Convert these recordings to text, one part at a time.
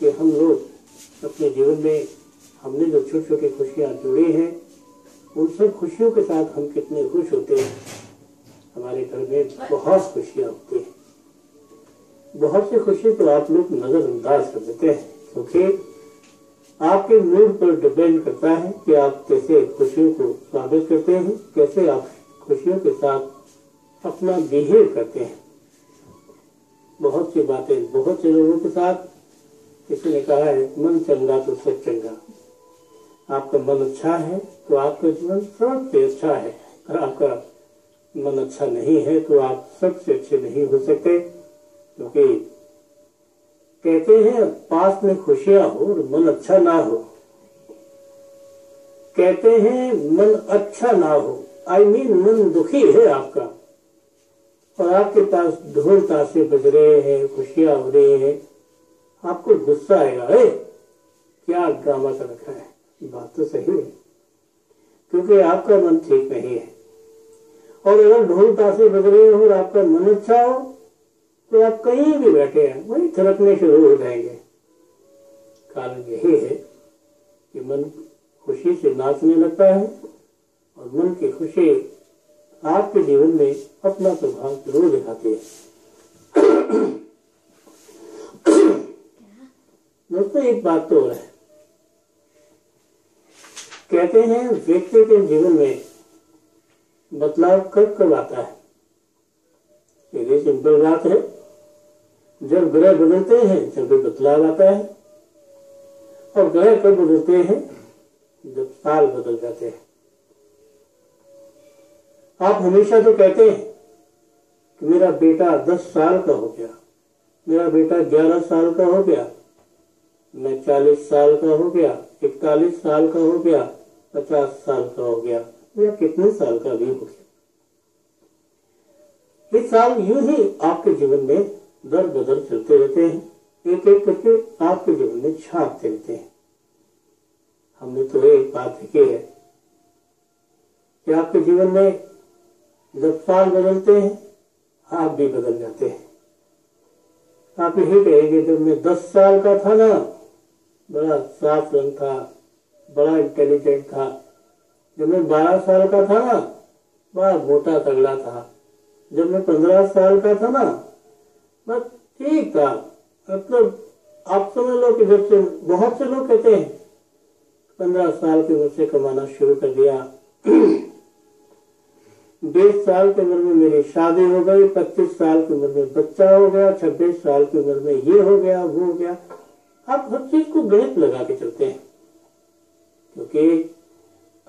कि हम लोग अपने जीवन में हमने जो छोटी छोटी खुशियाँ जुड़ी हैं उन सब खुशियों के साथ हम कितने खुश होते हैं। हमारे घर में बहुत खुशियाँ होती हैं, बहुत सी खुशी तो आप लोग नजरअंदाज कर देते हैं, क्योंकि आपके मूड पर डिपेंड करता है कि आप कैसे खुशियों को स्वागत करते हैं, कैसे आप खुशियों के साथ अपना बिहेव करते हैं। बहुत सी बातें बहुत से लोगों के साथ, किसी ने कहा है मन चंगा तो सब चंगा। आपका मन अच्छा है तो आपका जीवन सबसे अच्छा है, और आपका मन अच्छा नहीं है तो आप सबसे अच्छे नहीं हो सकते। क्योंकि कहते हैं पास में खुशियां हो और मन अच्छा ना हो, कहते हैं मन अच्छा ना हो, मन दुखी है आपका, और आपके पास ढोल ताशे बज रहे हैं, खुशियां हो रही हैं, आपको गुस्सा आएगा, है क्या ड्रामा कर रखा है। बात तो सही है, क्योंकि आपका मन ठीक नहीं है। और अगर ढोल ताशे बज रहे हो और आपका मन अच्छा हो तो आप कहीं भी बैठे हैं वही थिरकने शुरू हो जाएंगे। कारण यही है कि मन खुशी से नाचने लगता है, और मन की खुशी आपके जीवन में अपना प्रभाव जरूर दिखाती है। दोस्तों, एक बात तो है, कहते हैं व्यक्ति के जीवन में बदलाव कब कब आता है। ये सिंपल बात है, जब ग्रह बदलते हैं तब बदलाव आता है, और ग्रह कब बदलते हैं, जब साल बदल जाते हैं। आप हमेशा तो कहते हैं कि मेरा बेटा 10 साल का हो गया, मेरा बेटा 11 साल का हो गया, मैं 40 साल का हो गया, 41 साल का हो गया, 50 साल का हो गया, या कितने साल का भी हो गया। इस साल यूं ही आपके जीवन में दर बदर चलते रहते हैं, एक एक करके आपके जीवन में छापते रहते हैं। हमने तो एक बात देखी है कि आपके जीवन में जब साल बदलते हैं आप भी बदल जाते हैं। आप यही कहेंगे जब मैं 10 साल का था ना, बड़ा साफ रंग था, बड़ा इंटेलिजेंट था। जब मैं 12 साल का था ना, बड़ा मोटा तगड़ा था। जब मैं 15 साल का था ना, बस ठीक था। मतलब आप समझ लो कि जब से बहुत से लोग कहते हैं 15 साल की उम्र से कमाना शुरू कर दिया, 20 साल की उम्र में मेरी शादी हो गई, 25 साल की उम्र में बच्चा हो गया, 26 साल की उम्र में ये हो गया वो हो गया। आप हर चीज को गणित लगा के चलते हैं, क्योंकि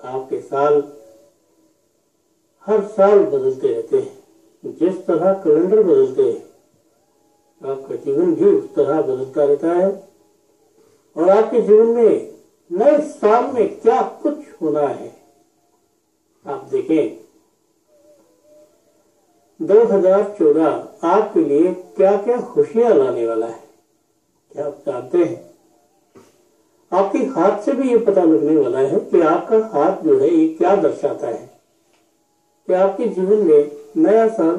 आपके साल हर साल बदलते रहते हैं। जिस तरह कैलेंडर बदलते हैं आपका जीवन भी उस तरह बदलता रहता है, और आपके जीवन में नए साल में क्या कुछ होना है। आप देखें 2014 आपके लिए क्या क्या खुशियां लाने वाला है, क्या आप जानते हैं। आपके हाथ से भी ये पता लगने वाला है कि आपका हाथ जो है ये क्या दर्शाता है कि आपके जीवन में नया साल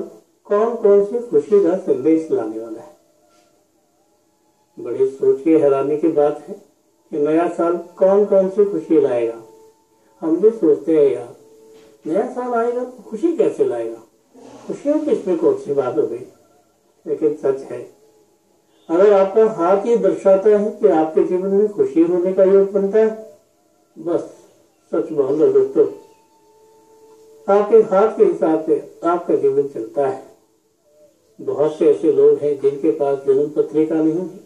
कौन कौन सी खुशी का संदेश लाने वाला है। बड़ी सोच के हैरानी की बात है कि नया साल कौन कौन सी खुशी लाएगा। हम भी सोचते हैं यार नया साल आएगा तो खुशी कैसे लाएगा, खुशियों की इसमें कौन सी बात हो गई। लेकिन सच है, अगर आपका हाथ ये दर्शाता है कि आपके जीवन में खुशी होने का योग बनता है, बस सच बोल दो दोस्तों, आपके हाथ के हिसाब से आपका जीवन चलता है। बहुत से ऐसे लोग हैं जिनके पास जन्म पत्रिका नहीं है।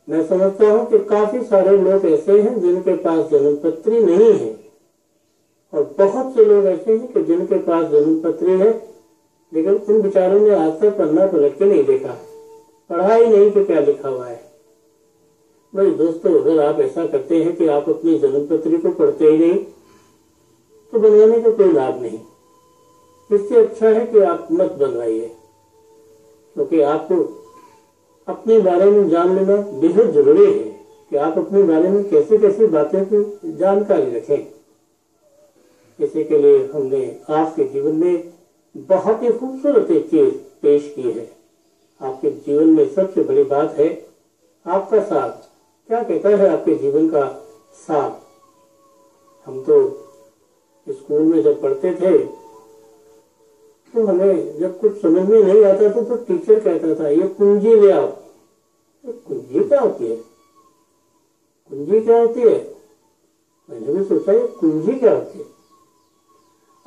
मैं समझता हूं कि काफी सारे लोग ऐसे हैं जिनके पास जन्म पत्री नहीं है, और बहुत से लोग ऐसे हैं कि जिनके पास जन्म पत्री है लेकिन उन बेचारों ने आज तक पन्ना पलट के नहीं देखा, पढ़ा ही नहीं कि क्या लिखा हुआ है। भाई दोस्तों, अगर आप ऐसा करते हैं कि आप अपनी जन्म पत्री को पढ़ते ही नहीं तो बनवाने का कोई लाभ नहीं। इससे अच्छा है कि आप मत बनवाइए, क्योंकि आपको अपने बारे में जान लेना बेहद जरूरी है कि आप अपने बारे में कैसे कैसे बातें की जानकारी रखें। इसी के लिए हमने आपके जीवन में बहुत ही खूबसूरत एक चीज पेश की है। आपके जीवन में सबसे बड़ी बात है आपका सार क्या कहता है, आपके जीवन का सार। हम तो स्कूल में जब पढ़ते थे तो हमें जब कुछ समझ में नहीं आता था तो टीचर कहता था ये कुंजी ले आओ। ये कुंजी क्या होती है? कुंजी क्या होती है? मैंने भी सोचा ये कुंजी क्या होती है।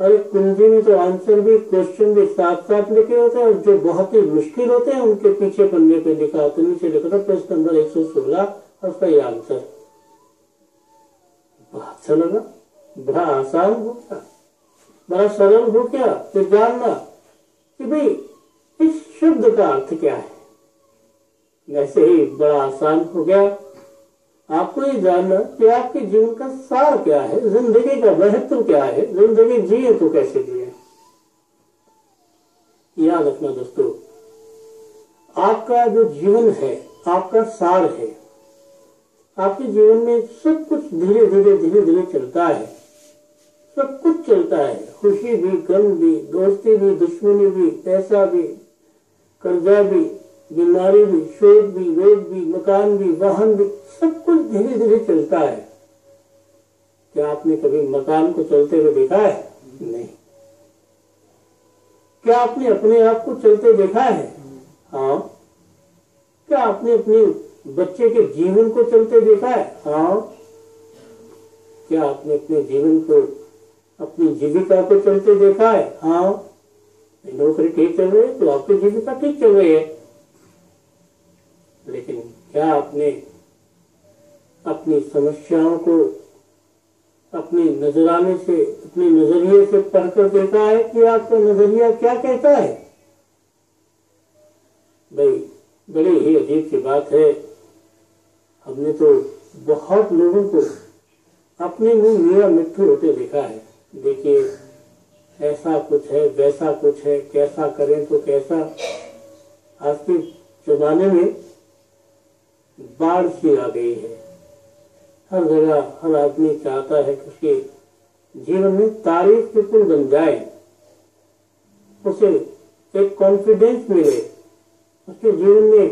और कुंजी में तो आंसर भी, क्वेश्चन भी साथ साथ लिखे होते हैं, और जो बहुत ही मुश्किल होते हैं उनके पीछे पन्ने पे लिखा होता है, नीचे लिखा था प्रश्न नंबर 116 और उसका ये आंसर। बड़ा अच्छा लगा, बड़ा आसान हो गया, बड़ा सरल हो गया तो जानना कि भाई इस शब्द का अर्थ क्या है। वैसे ही बड़ा आसान हो गया आपको ये जानना कि आपके जीवन का सार क्या है, जिंदगी का महत्व क्या है, जिंदगी जिए तो कैसे जिए। याद रखना दोस्तों, आपका जो जीवन है आपका सार है। आपके जीवन में सब कुछ धीरे धीरे चलता है, सब कुछ चलता है, खुशी भी, गम भी, दोस्ती भी, दुश्मनी भी, पैसा भी, कर्जा भी, बीमारी भी, शोध भी, वेद भी, मकान भी, वाहन भी, सब कुछ धीरे धीरे चलता है। क्या आपने कभी मकान को चलते हुए देखा है? नहीं। क्या आपने अपने आप को चलते देखा है? हाँ। क्या आपने अपने बच्चे के जीवन को चलते देखा है? हाँ। क्या आपने अपने जीवन को, अपनी जीविका को चलते देखा है? हाँ। नौकरी ठीक चल रही है तो आपकी जीविका ठीक चल रही है, लेकिन क्या आपने अपनी समस्याओं को अपने नजराने से, अपने नजरिए से पढ़कर देखा है कि आपका नजरिया क्या कहता है? भाई बड़ी ही अजीब सी बात है, हमने तो बहुत लोगों को अपने मुंह मियां मिट्ठू होते देखा है। देखिए ऐसा कुछ है, वैसा कुछ है, कैसा करें तो कैसा। आज के जमाने में बाढ़ सी आ गई है, हर जगह हर आदमी चाहता है कि उसके जीवन में तारीफ के पुल बन जाए, उसे एक कॉन्फिडेंस मिले, उसके जीवन में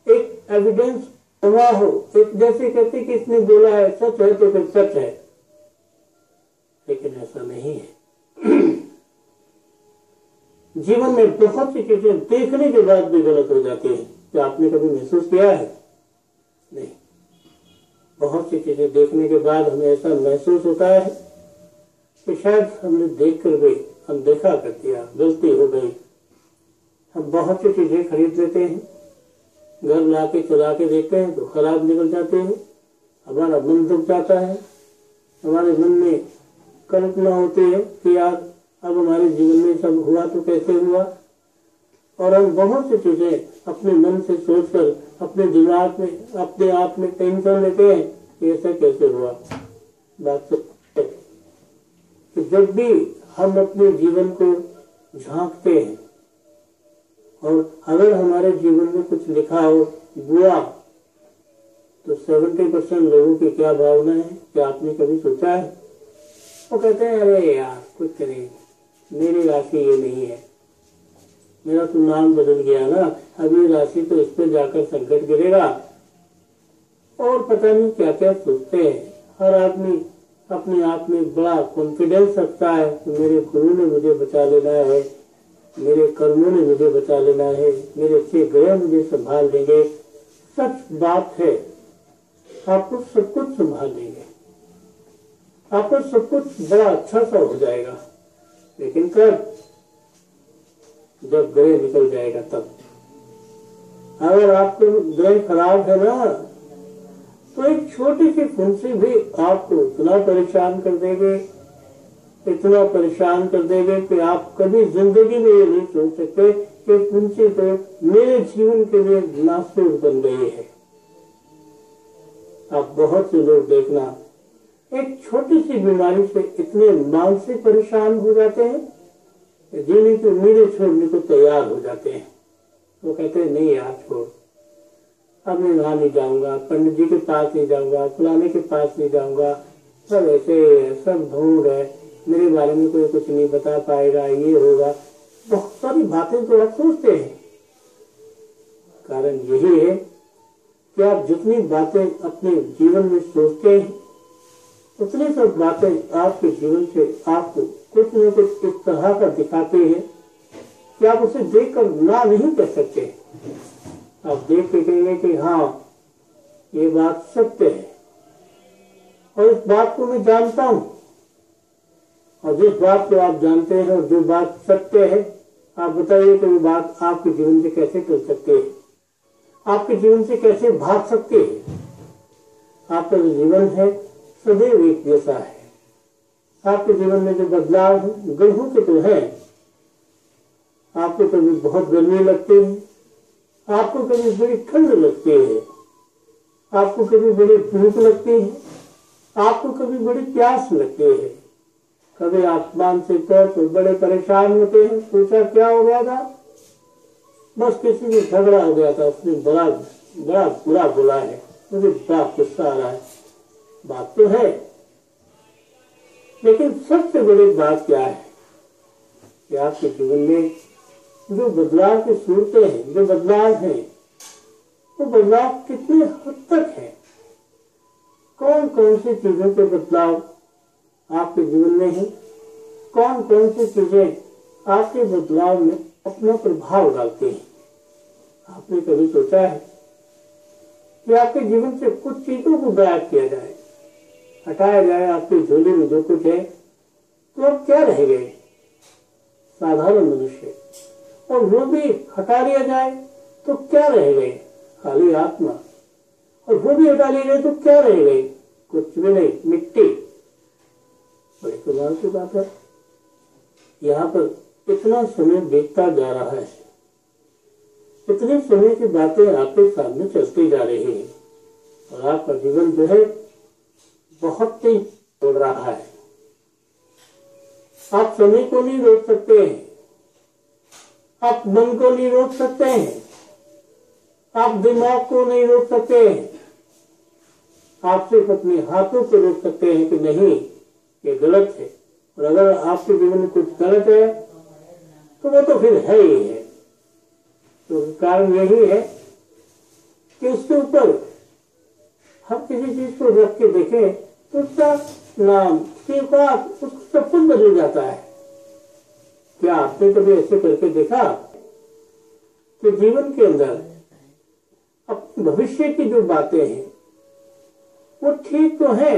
एक एविडेंस जमा हो, एक जैसे कहते कि इसने बोला है सच है तो फिर सच है। लेकिन ऐसा नहीं है। जीवन में बहुत सी चीजें देखने के बाद भी गलत हो जाती है। क्या आपने कभी महसूस किया है? नहीं। बहुत सी चीजें देखने के बाद हमें ऐसा महसूस होता है कि शायद हमने देख कर भी अनदेखा कर दिया, गलती हो गई। हम बहुत सी चीजें खरीद लेते हैं, घर ला के चला के देखते हैं तो खराब निकल जाते हैं, हमारा मन दुख जाता है, हमारे मन में कल्पना होती है कि यार अब हमारे जीवन में सब हुआ तो कैसे हुआ। और हम बहुत सी चीजें अपने मन से सोचकर अपने दिमाग में, अपने आप में टेंशन लेते हैं कि ऐसा कैसे हुआ। बात तो जब भी हम अपने जीवन को झांकते हैं और अगर हमारे जीवन में कुछ लिखा हो बुरा, तो 70% लोगों की क्या भावना है, क्या आपने कभी सोचा है? वो कहते हैं अरे यार कुछ नहीं, मेरी राशि ये नहीं है, मेरा तो नाम बदल गया ना, अब ये राशि तो इस पे जाकर संकट गिरेगा। और पता नहीं क्या क्या सोचते हैं। हर आदमी अपने आप में बड़ा कॉन्फिडेंस रखता है कि मेरे गुरु ने मुझे बचा लेना है, मेरे कर्मों ने मुझे बचा लेना है, मेरे अच्छे ग्रह मुझे संभाल देंगे। सच बात है, आपको सब कुछ संभाल देंगे, आपको सब कुछ बड़ा अच्छा सा हो जाएगा। लेकिन कब? जब ग्रह निकल जाएगा तब। अगर आपको ग्रह खराब है ना, तो एक छोटी सी फुंसी भी आपको इतना परेशान कर देंगे, इतना परेशान कर देंगे कि आप कभी जिंदगी में ये नहीं सोच सकते कि फुंसी तो मेरे जीवन के लिए नासूर बन गई है। आप बहुत से लोग देखना एक छोटी सी बीमारी से इतने मानसिक परेशान हो जाते हैं, जीने की उम्मीदें छोड़ने को तैयार हो जाते हैं। वो कहते हैं नहीं यार छोड़, अब मैं वहां नहीं जाऊंगा, पंडित जी के पास नहीं जाऊंगा, फलाने के पास नहीं जाऊंगा, सब ऐसे है, सब ढूंढ है, मेरे बारे में कोई कुछ नहीं बता पाएगा, ये होगा। बहुत सारी बातें तो आप सोचते हैं। कारण यही है कि आप जितनी बातें अपने जीवन में सोचते हैं उतनी सब बातें आपके जीवन से आपको कुछ न कुछ इस तरह का दिखाते हैं कि आप उसे देखकर ना नहीं कह सकते। आप देख के कहेंगे कि हाँ ये बात सत्य है और इस बात को मैं जानता हूं। और जिस बात को आप जानते हैं और जो बात सत्य है, आप बताइए तो वो बात आपके जीवन से कैसे चल सकती है, आपके जीवन से कैसे भाग सकती है। आपका जो जीवन है सदैव एक जैसा है। आपके जीवन में जो बदलाव है ग्रहों के तो है। आपको कभी बहुत गर्मी लगती है, आपको कभी बड़ी ठंड लगती है, आपको कभी बड़ी भूख लगती है, आपको कभी बड़ी प्यास लगती है। कभी आसमान से तो बड़े परेशान होते हैं, पूछा क्या हो गया था, बस किसी से झगड़ा हो गया था, उसने बड़ा बड़ा बुरा बोला है, मुझे बड़ा गुस्सा आ रहा है। बात तो है, लेकिन सबसे बड़ी बात क्या है कि आपके जीवन में जो बदलाव की सूरतें हैं, जो बदलाव हैं, वो बदलाव कितने हद तक है, कौन कौन सी चीजों के बदलाव आपके जीवन में है, कौन कौन सी चीजें आपके बदलाव में अपना प्रभाव डालती हैं। आपने कभी सोचा है कि आपके जीवन से कुछ चीजों को गायब किया जाए, हटाया जाए आपकी झोली में जो कुछ है, तो अब क्या रह गए? साधारण मनुष्य। और वो भी हटा लिया जाए तो क्या रह गए? खाली आत्मा। और वो भी हटा लिए गए तो क्या रह गए? कुछ भी नहीं, मिट्टी। बड़ी कमाल की बात है। यहाँ पर इतना समय बीतता जा रहा है, इतने समय की बातें आपके सामने चलती जा रही है और आपका जीवन जो है बहुत तेज बढ़ रहा है। आप समय को नहीं रोक सकते हैं, आप मन को नहीं रोक सकते हैं, आप दिमाग को नहीं रोक सकते हैं। आप सिर्फ अपने हाथों को रोक सकते हैं कि नहीं ये गलत है। और अगर आपके जीवन में कुछ गलत है तो वो तो फिर है ही है। तो कारण यही है कि उसके ऊपर हम किसी चीज को रख के देखें तो उसका नाम उसका सब कुछ बदल जाता है। क्या आपने कभी ऐसे करके देखा कि जीवन के अंदर अब भविष्य की जो बातें हैं वो ठीक तो है,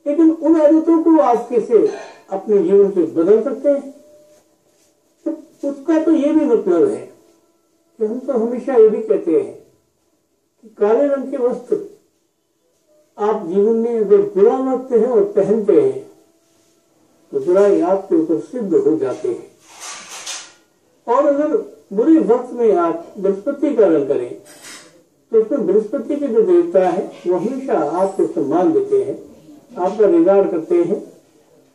लेकिन उन आदतों को आप कैसे अपने जीवन से बदल सकते हैं? तो उसका तो ये भी मतलब है कि हम तो हमेशा ये भी कहते हैं कि काले रंग के वस्त्र आप जीवन में अगर बुरा रखते हैं और पहनते हैं तो बुराई आपके ऊपर सिद्ध हो जाते हैं। और अगर बुरे वक्त में आप बृहस्पति का रंग करें तो उसमें बृहस्पति के जो देवता है वो हमेशा आपको सम्मान देते हैं, आपका रिगार्ड करते हैं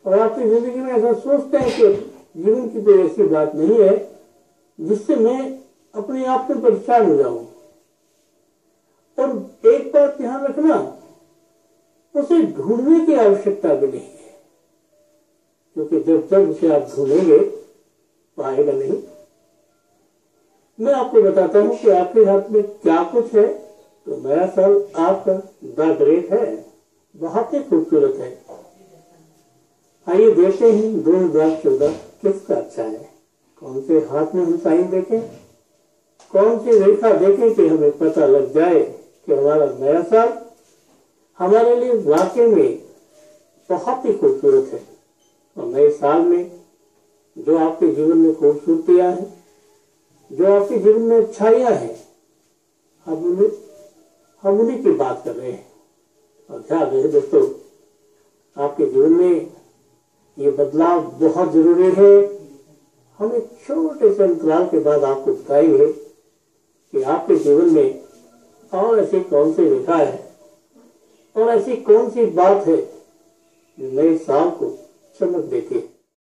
और आपकी जिंदगी में ऐसा सोचते हैं कि जीवन की कोई ऐसी बात नहीं है जिससे मैं अपने आप में परेशान हो जाऊं। और एक बात ध्यान रखना, उसे ढूंढने की आवश्यकता भी नहीं है, क्योंकि जब तक उसे आप ढूंढेंगे तो आएगा नहीं। मैं आपको बताता हूं कि आपके हाथ में क्या कुछ है। तो नया साल आपका द ग्रेट है, बहुत ही खूबसूरत है। आइए देखते हैं 2014 किसका अच्छा है। कौन से हाथ में हम साइन देखें, कौन सी रेखा देखें कि हमें पता लग जाए कि हमारा नया साल हमारे लिए वाकई में बहुत ही खूबसूरत है। और नए साल में जो आपके जीवन में खूबसूरतियां हैं, जो आपके जीवन में अच्छाइयां हैं, हम उन्हीं की बात कर रहे हैं। और ध्यान रहे दोस्तों, आपके जीवन में ये बदलाव बहुत जरूरी है। हम एक छोटे से अंतराल के बाद आपको बताएंगे कि आपके जीवन में और ऐसी कौन सी रेखा है और ऐसी कौन सी बात है जो नए साल को चमक देती है।